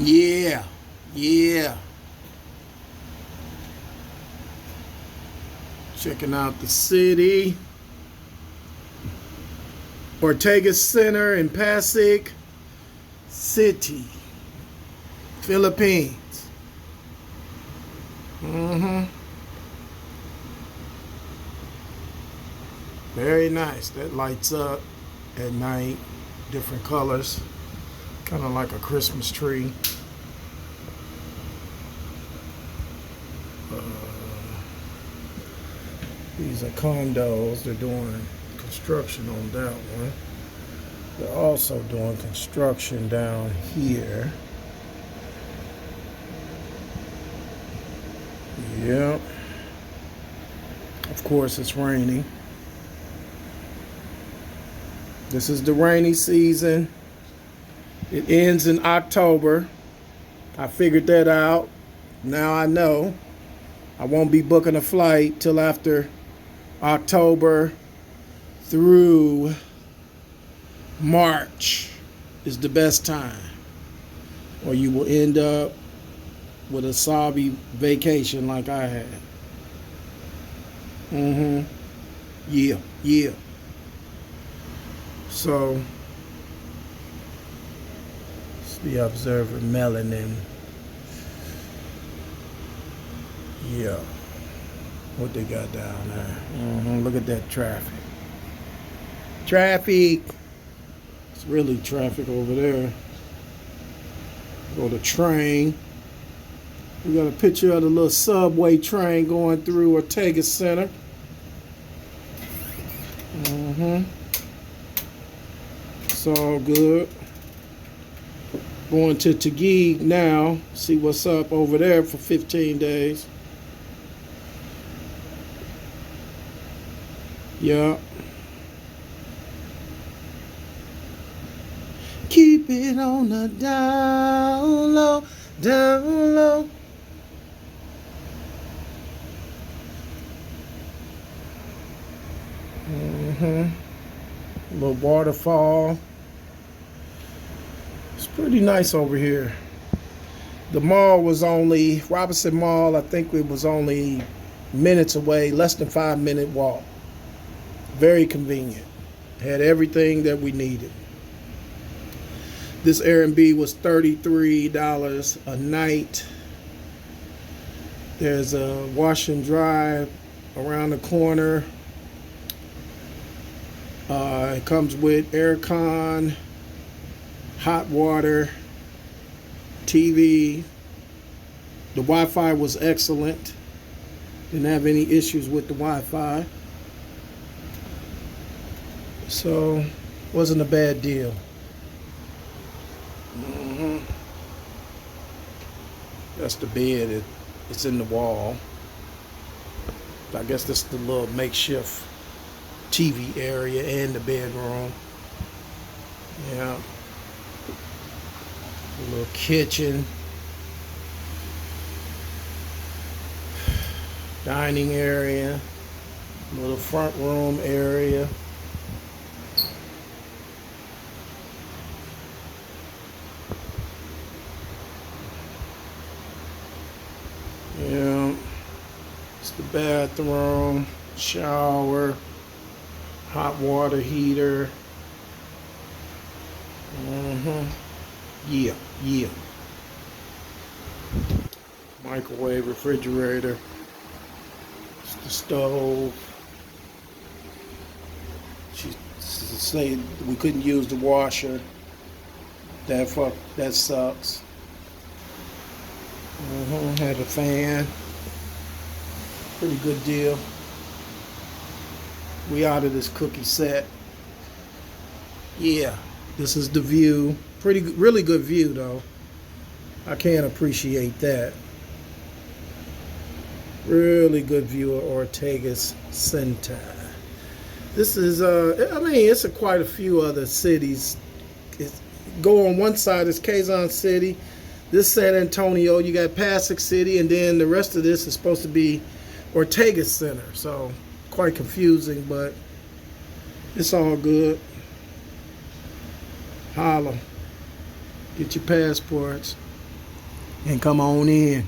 Yeah, yeah. Checking out the city. Ortega Center in Pasig City, Philippines. Very nice. That lights up at night, different colors, kind of like a Christmas tree. These are condos. They're doing construction on that one. They're also doing construction down here. Yep. Of course, it's raining. This is the rainy season. It ends in October. I figured that out. Now I know I won't be booking a flight till after October through March is the best time, or you will end up with a sobby vacation like I had. Yeah, yeah. So it's the Observer-Melanin. Yeah. What they got down there? Look at that traffic. Traffic. It's really traffic over there. Go to train. We got a picture of the little subway train going through Ortega Center. It's all good. Going to Taguig now. See what's up over there for 15 days. Yeah. Keep it on the down low, down low. Little waterfall. It's pretty nice over here. The mall was only, Robinson Mall, I think it was only minutes away, less than 5-minute walk. Very convenient. Had everything that we needed. This Airbnb was $33 a night. There's a wash and dry around the corner. It comes with aircon, hot water, TV. The Wi-Fi was excellent. Didn't have any issues with the Wi-Fi. So, wasn't a bad deal. That's the bed. It's in the wall. I guess that's the little makeshift TV area and the bedroom. Yeah. A little kitchen. Dining area. Little front room area. Yeah. It's the bathroom, shower, hot water heater. Yeah, yeah. Microwave, refrigerator. It's the stove. She said we couldn't use the washer. That sucks. Had a fan. Pretty good deal. We out of this cookie set. Yeah, this is the view. Really good view though. I can't appreciate that. Really good view of Ortega's Center. This is it's quite a few other cities. Go on one side is Quezon City. This San Antonio, you got Pasig City, and then the rest of this is supposed to be Ortega Center. So quite confusing, but it's all good. Holla. Get your passports. and come on in.